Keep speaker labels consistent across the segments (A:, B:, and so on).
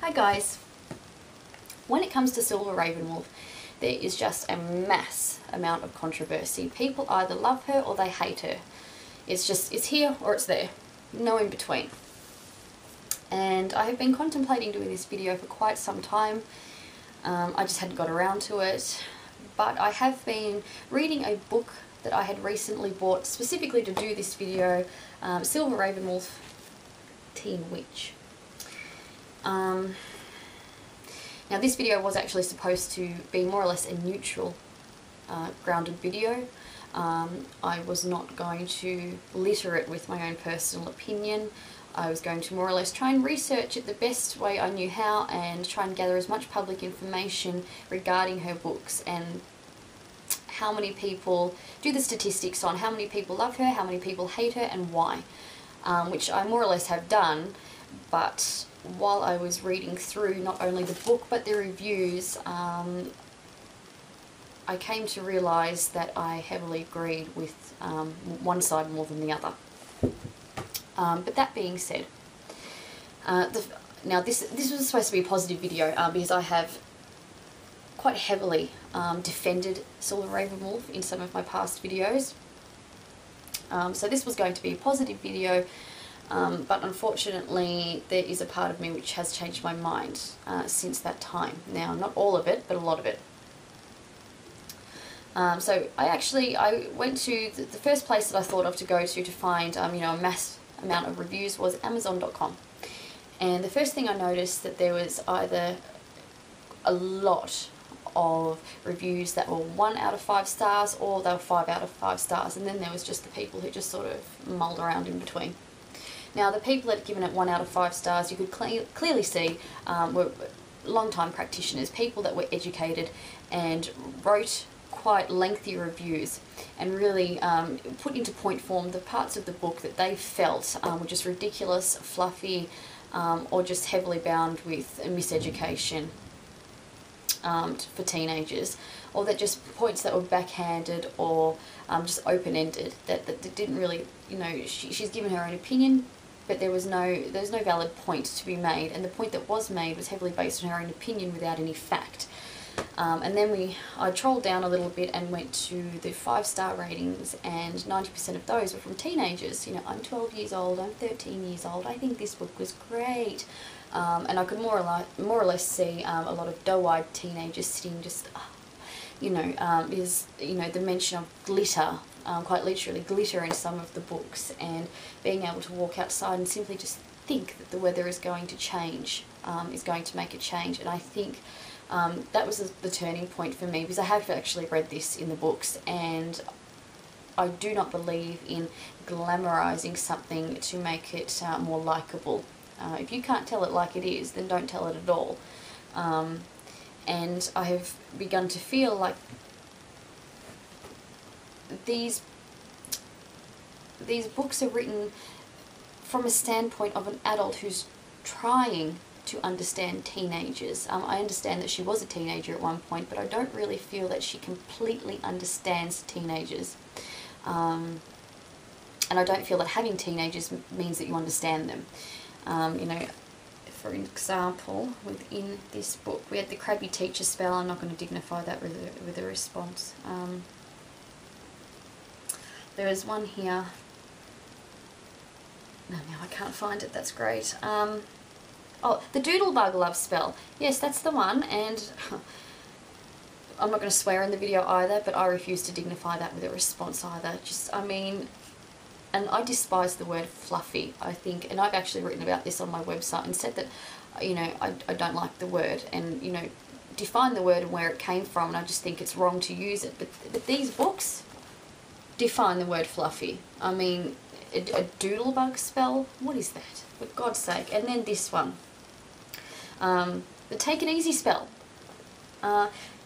A: Hi guys. When it comes to Silver Ravenwolf, there is just a mass amount of controversy. People either love her or they hate her. It's here or it's there. No in between. And I have been contemplating doing this video for quite some time. I just hadn't got around to it. But I have been reading a book that I had recently bought specifically to do this video, Silver Ravenwolf, Teen Witch. Now this video was actually supposed to be more or less a neutral, grounded video. I was not going to litter it with my own personal opinion. I was going to more or less try and research it the best way I knew how and try and gather as much public information regarding her books and how many people, do the statistics on how many people love her, how many people hate her and why, which I more or less have done. But while I was reading through not only the book but the reviews, I came to realise that I heavily agreed with one side more than the other. But that being said, now this was supposed to be a positive video because I have quite heavily defended Silver Ravenwolf in some of my past videos. So this was going to be a positive video, but unfortunately there is a part of me which has changed my mind since that time. Now, not all of it, but a lot of it. So I went to the first place that I thought of to go to find you know, a mass amount of reviews was Amazon.com. And the first thing I noticed that there was either a lot of reviews that were 1 out of 5 stars or they were 5 out of 5 stars, and then there was just the people who just sort of mulled around in between. Now the people that had given it 1 out of 5 stars, you could clearly see were long-time practitioners, people that were educated and wrote quite lengthy reviews and really put into point form the parts of the book that they felt were just ridiculous, fluffy, or just heavily bound with miseducation for teenagers, or that just points that were backhanded or just open-ended, that didn't really, you know, she's given her own opinion, but there was no valid point to be made, and the point that was made was heavily based on her own opinion without any fact. And then I trolled down a little bit and went to the 5-star ratings, and 90% of those were from teenagers. You know, I'm 12 years old, I'm 13 years old, I think this book was great. And I could more or less see a lot of doe-eyed teenagers sitting just, you know, because, you know, the mention of glitter, quite literally glitter in some of the books, and being able to walk outside and simply just think that the weather is going to change, is going to make a change. And I think that was the turning point for me, because I have actually read this in the books, and I do not believe in glamorizing something to make it more likable. If you can't tell it like it is, then don't tell it at all. And I have begun to feel like these books are written from a standpoint of an adult who's trying to understand teenagers. I understand that she was a teenager at one point, but I don't really feel that she completely understands teenagers. And I don't feel that having teenagers means that you understand them. You know, for example, within this book, we had the crabby teacher spell. I'm not going to dignify that with a response. There is one here. No, now I can't find it. That's great. Oh, the doodlebug love spell. Yes, that's the one, and I'm not going to swear in the video either, but I refuse to dignify that with a response either. Just, I mean, and I despise the word fluffy, I think, and I've actually written about this on my website and said that, you know, I don't like the word, and, you know, define the word and where it came from, and I just think it's wrong to use it. But these books define the word fluffy. I mean, a doodlebug spell? What is that? For God's sake. And then this one. The take it easy spell.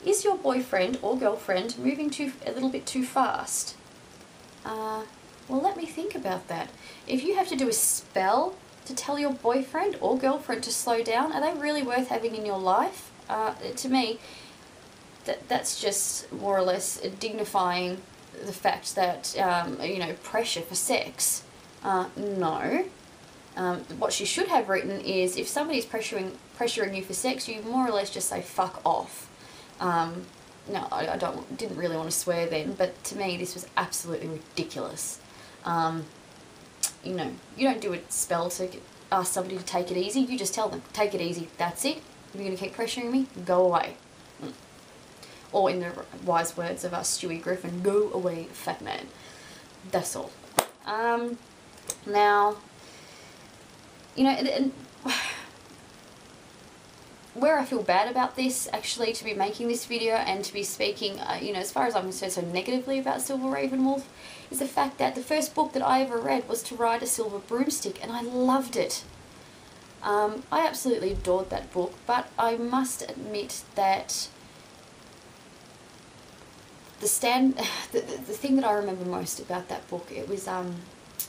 A: Is your boyfriend or girlfriend moving a little bit too fast? Well, let me think about that. If you have to do a spell to tell your boyfriend or girlfriend to slow down, are they really worth having in your life? To me, that's just more or less dignifying the fact that, you know, pressure for sex. No. What she should have written is, if somebody's pressuring you for sex, you more or less just say fuck off. No, I didn't really want to swear then, but to me this was absolutely ridiculous. You know, you don't do a spell to ask somebody to take it easy. You just tell them, take it easy, that's it. If you're going to keep pressuring me, go away. Or in the wise words of Stewie Griffin, go away, fat man. That's all. Now, you know, and where I feel bad about this, actually, to be making this video and to be speaking, you know, as far as I'm concerned, so negatively about Silver Ravenwolf, is the fact that the first book that I ever read was To Ride a Silver Broomstick, and I loved it. I absolutely adored that book, but I must admit that the thing that I remember most about that book, it was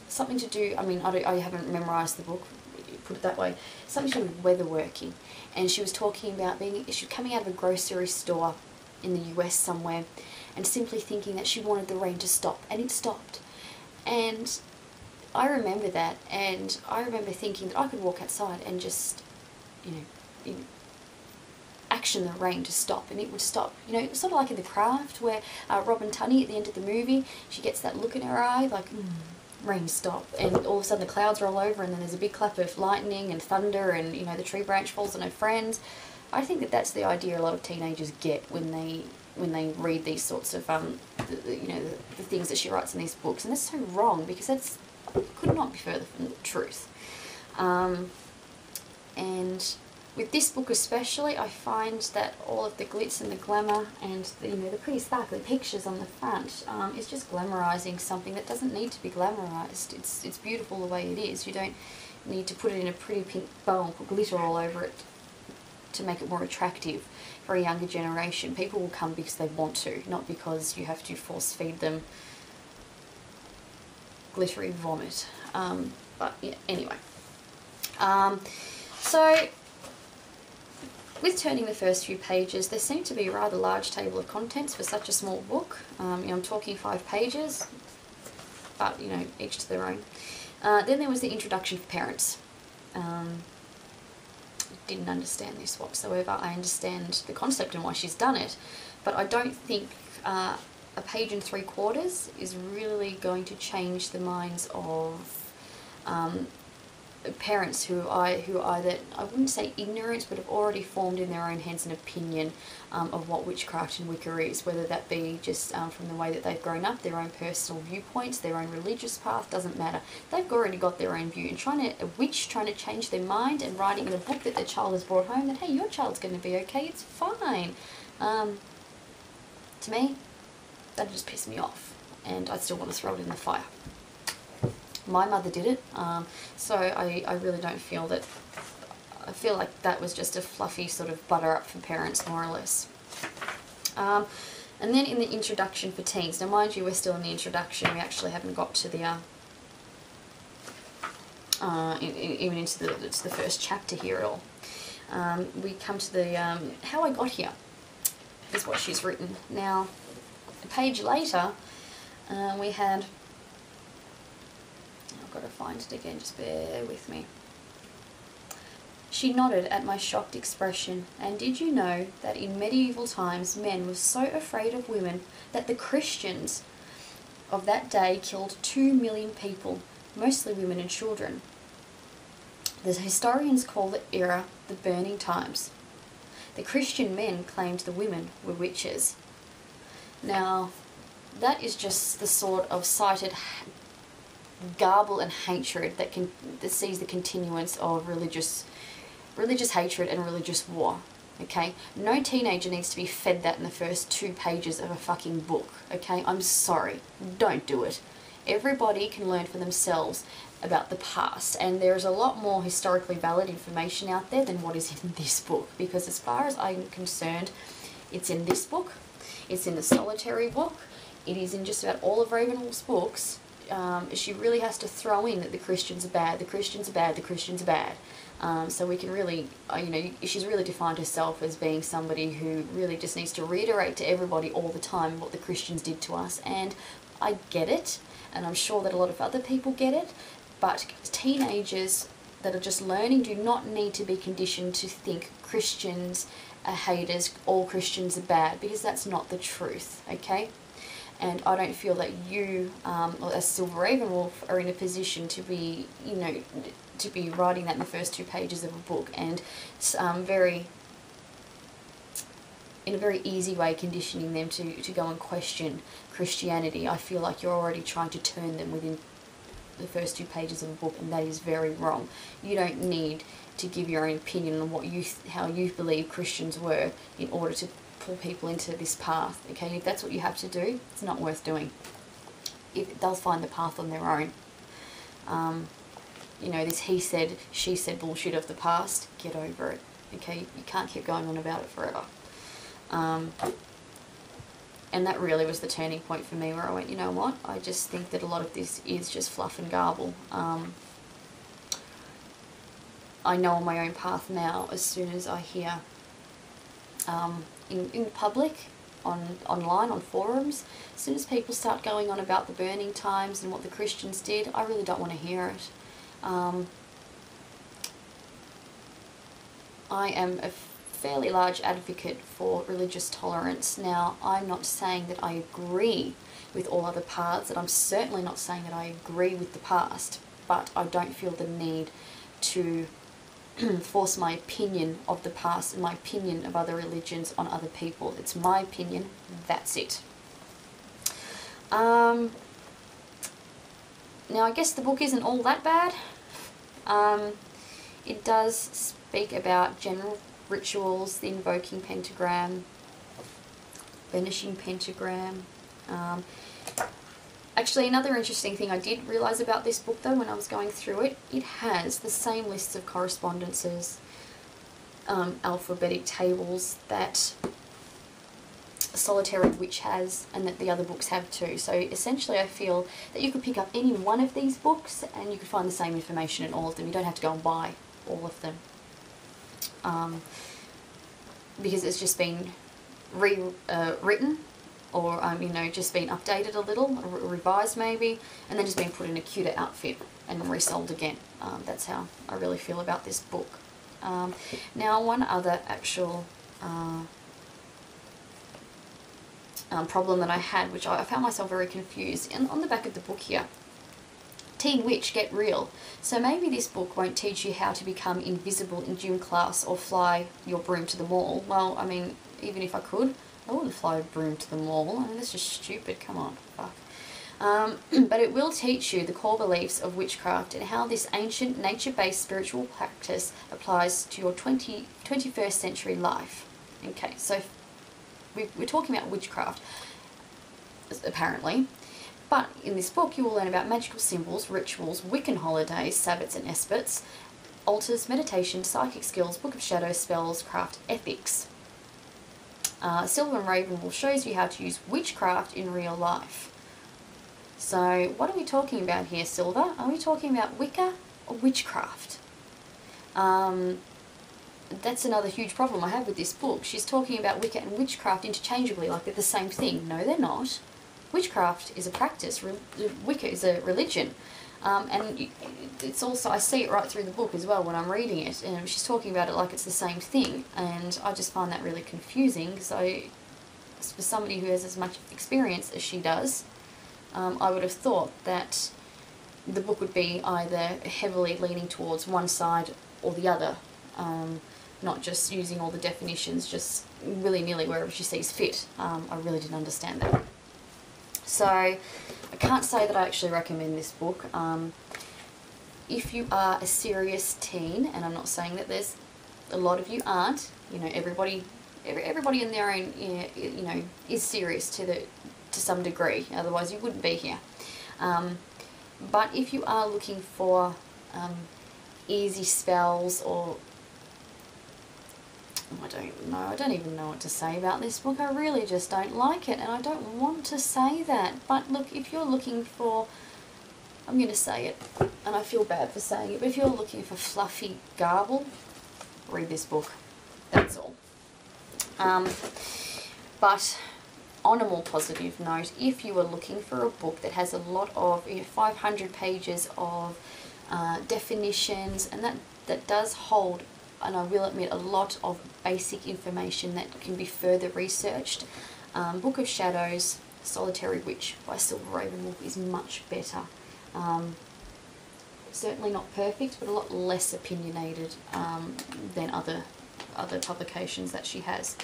A: something to do, I mean, I haven't memorised the book, put it that way, something to do with weatherworking. And she was talking about she was coming out of a grocery store in the US somewhere and simply thinking that she wanted the rain to stop, and it stopped. And I remember that, and I remember thinking that I could walk outside and just, you know, action the rain to stop, and it would stop. You know, sort of like in The Craft, where Robin Tunney at the end of the movie, she gets that look in her eye, like, rain stop, and all of a sudden the clouds roll over, and then there's a big clap of lightning and thunder, and, you know, the tree branch falls on her friends. I think that that's the idea a lot of teenagers get when they read these sorts of you know, the things that she writes in these books, and that's so wrong, because that's could not be further from the truth. And with this book especially, I find that all of the glitz and the glamour and the, you know, the pretty sparkly pictures on the front is just glamorizing something that doesn't need to be glamorized. It's beautiful the way it is. You don't need to put it in a pretty pink bow and put glitter all over it to make it more attractive for a younger generation. People will come because they want to, not because you have to force feed them glittery vomit. But yeah, anyway. So with turning the first few pages, there seemed to be a rather large table of contents for such a small book. You know, I'm talking 5 pages, but, you know, each to their own. Then there was the introduction for parents. Didn't understand this whatsoever. I understand the concept and why she's done it, but I don't think a page and 3/4 is really going to change the minds of parents who either, I wouldn't say ignorant, but have already formed in their own heads an opinion of what witchcraft and Wicca is, whether that be just from the way that they've grown up, their own personal viewpoints, their own religious path, doesn't matter. They've already got their own view, and a witch trying to change their mind and writing in a book that their child has brought home that, hey, your child's going to be okay, it's fine. To me, that just pissed me off, and I still want to throw it in the fire. My mother did it, so I really don't feel that, I feel like that was just a fluffy sort of butter up for parents, more or less. And then in the introduction for teens, now mind you, we're still in the introduction, we actually haven't got to the, even into the first chapter here at all. We come to the, how I got here, is what she's written. Now, a page later, we had, I've got to find it again, just bear with me. She nodded at my shocked expression. And did you know that in medieval times men were so afraid of women that the Christians of that day killed 2 million people, mostly women and children? The historians call the era the Burning Times. The Christian men claimed the women were witches. Now, that is just the sort of cited garble and hatred that sees the continuance of religious hatred and religious war. Okay, no teenager needs to be fed that in the first 2 pages of a fucking book. Okay, I'm sorry, don't do it. Everybody can learn for themselves about the past, and there is a lot more historically valid information out there than what is in this book, because as far as I'm concerned, it's in this book, it's in the Solitary book, it is in just about all of Ravenwolf's books. She really has to throw in that the Christians are bad, the Christians are bad, the Christians are bad. So we can really, you know, she's really defined herself as being somebody who really just needs to reiterate to everybody all the time what the Christians did to us. And I get it, and I'm sure that a lot of other people get it, But teenagers that are just learning do not need to be conditioned to think Christians are haters, all Christians are bad, because that's not the truth, okay? And I don't feel that you, as Silver Ravenwolf, are in a position to be, you know, to be writing that in the first 2 pages of a book, and in a very easy way conditioning them to go and question Christianity. I feel like you're already trying to turn them within the first 2 pages of a book, and that is very wrong. You don't need to give your own opinion on what how you believe Christians were in order to pull people into this path, okay? If that's what you have to do, it's not worth doing. They'll find the path on their own. You know, this he said, she said bullshit of the past, get over it, okay? You can't keep going on about it forever. And that really was the turning point for me, where I went, you know what, I just think that a lot of this is just fluff and garble. I know on my own path now, as soon as I hear in public, online, on forums, as soon as people start going on about the burning times and what the Christians did, I really don't want to hear it. I am a fairly large advocate for religious tolerance. Now, I'm not saying that I agree with all other paths, and I'm certainly not saying that I agree with the past, but I don't feel the need to force my opinion of the past and my opinion of other religions on other people. It's my opinion, that's it. Now, I guess the book isn't all that bad. It does speak about general rituals, the invoking pentagram, banishing pentagram. Actually, another interesting thing I did realise about this book, though, when I was going through it, it has the same lists of correspondences, alphabetic tables that Solitary Witch has, and that the other books have too. So essentially I feel that you could pick up any one of these books and you could find the same information in all of them. You don't have to go and buy all of them. Because it's just been rewritten, or you know, just been updated a little, revised maybe, and then just been put in a cuter outfit and resold again. That's how I really feel about this book. Now, one other actual problem that I had, which I found myself very confused, and on the back of the book here, Teen Witch, get real. So maybe this book won't teach you how to become invisible in gym class or fly your broom to the mall. Well, I mean, even if I could, I wouldn't fly a broom to the mall. I mean, that's just stupid, come on, fuck. But it will teach you the core beliefs of witchcraft and how this ancient nature-based spiritual practice applies to your 21st century life. Okay, so we're talking about witchcraft, apparently. But in this book, you will learn about magical symbols, rituals, Wiccan holidays, sabbats and esbats, altars, meditation, psychic skills, book of shadows, spells, craft, ethics. Silver Ravenwolf shows you how to use witchcraft in real life. So, what are we talking about here, Silver? Are we talking about Wicca or witchcraft? That's another huge problem I have with this book. She's talking about Wicca and witchcraft interchangeably, like they're the same thing. No, they're not. Witchcraft is a practice. Wicca is a religion. And it's also, I see it right through the book as well when I'm reading it. And she's talking about it like it's the same thing. And I just find that really confusing. So, for somebody who has as much experience as she does, I would have thought that the book would be either heavily leaning towards one side or the other. Not just using all the definitions just willy-nilly wherever she sees fit. I really didn't understand that. So, I can't say that I actually recommend this book. If you are a serious teen, and I'm not saying that there's a lot of you aren't, you know, everybody in their own, you know, is serious to some degree, otherwise you wouldn't be here. But if you are looking for easy spells, or I don't even know what to say about this book. I really just don't like it, and I don't want to say that. But look, if you're looking for, I'm going to say it, and I feel bad for saying it, but if you're looking for fluffy garble, read this book. That's all. But on a more positive note, if you are looking for a book that has a lot of 500 pages of definitions, and that does hold, and I will admit, a lot of basic information that can be further researched. Book of Shadows, Solitary Witch by Silver Ravenwolf is much better. Certainly not perfect, but a lot less opinionated than other publications that she has.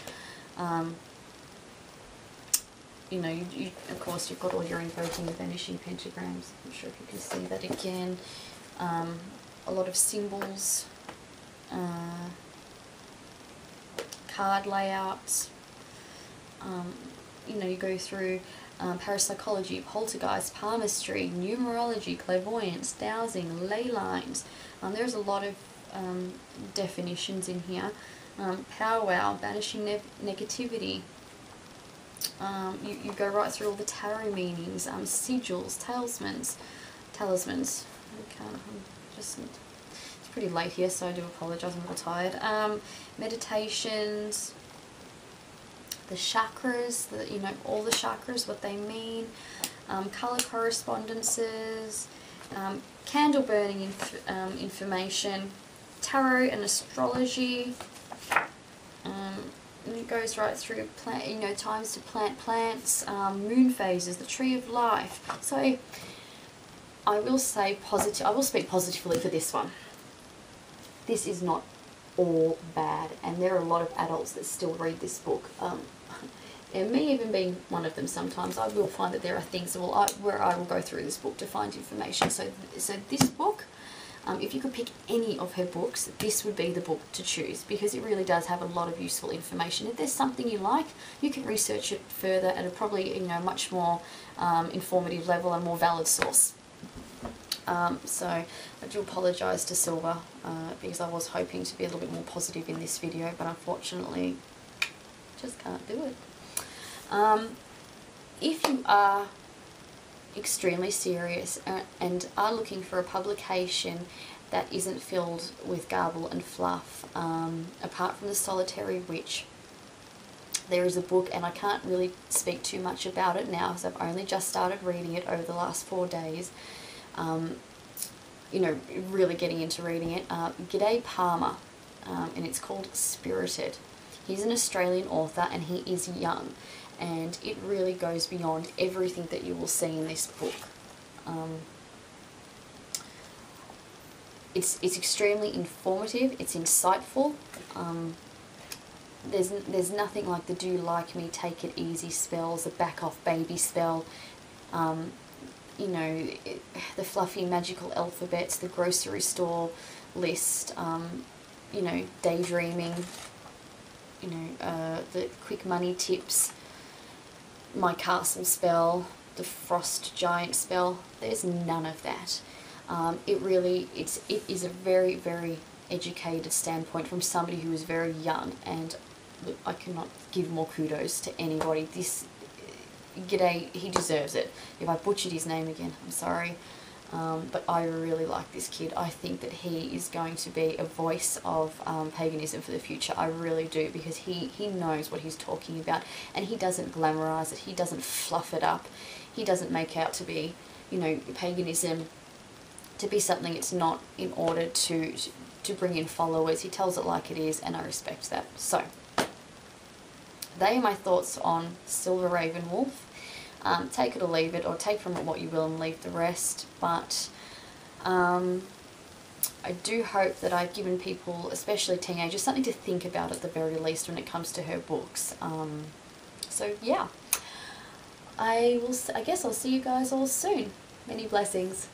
A: You know, of course you've got all your invoking and vanishing pentagrams. I'm sure if you can see that again. A lot of symbols, card layouts. You know, you go through parapsychology, poltergeist, palmistry, numerology, clairvoyance, dowsing, ley lines. There's a lot of definitions in here. Powwow, banishing negativity. You go right through all the tarot meanings, sigils, talismans. It's pretty late here, so I do apologise, I'm a little tired. Meditations, the chakras, you know, all the chakras, what they mean, colour correspondences, candle burning information, tarot and astrology. And it goes right through times to plant plants, moon phases, the tree of life. So I will say I will speak positively for this one. This is not all bad, and there are a lot of adults that still read this book. And me even being one of them, sometimes I will find that there are things where I will go through this book to find information. So this book, if you could pick any of her books, this would be the book to choose, because it really does have a lot of useful information. If there's something you like, you can research it further at a probably much more informative level and more valid source. So I do apologise to Silver because I was hoping to be a little bit more positive in this video, but unfortunately just can't do it. If you are extremely serious and are looking for a publication that isn't filled with garble and fluff, apart from the Solitary Witch, there is a book, and I can't really speak too much about it now because I've only just started reading it over the last 4 days. You know, really getting into reading it. G'day Palmer, and it's called Spirited. He's an Australian author, and he is young, and it really goes beyond everything that you will see in this book. It's extremely informative, it's insightful. There's nothing like the do like me, take it easy spells, the back off baby spell, you know, the fluffy magical alphabets, the grocery store list, you know, daydreaming, you know, the quick money tips, my castle spell, the frost giant spell. There's none of that. It is a very, very educated standpoint from somebody who is very young, and look, I cannot give more kudos to anybody. This G'day, he deserves it. If I butchered his name again, I'm sorry. But I really like this kid. I think that he is going to be a voice of paganism for the future. I really do, because he knows what he's talking about, and he doesn't glamorize it. He doesn't fluff it up. He doesn't make out to be, you know, paganism to be something it's not, in order to bring in followers. He tells it like it is, and I respect that. So they are my thoughts on Silver Ravenwolf. Take it or leave it, or take from it what you will and leave the rest. But I do hope that I've given people, especially teenagers, something to think about at the very least when it comes to her books. So yeah, I guess I'll see you guys all soon. Many blessings.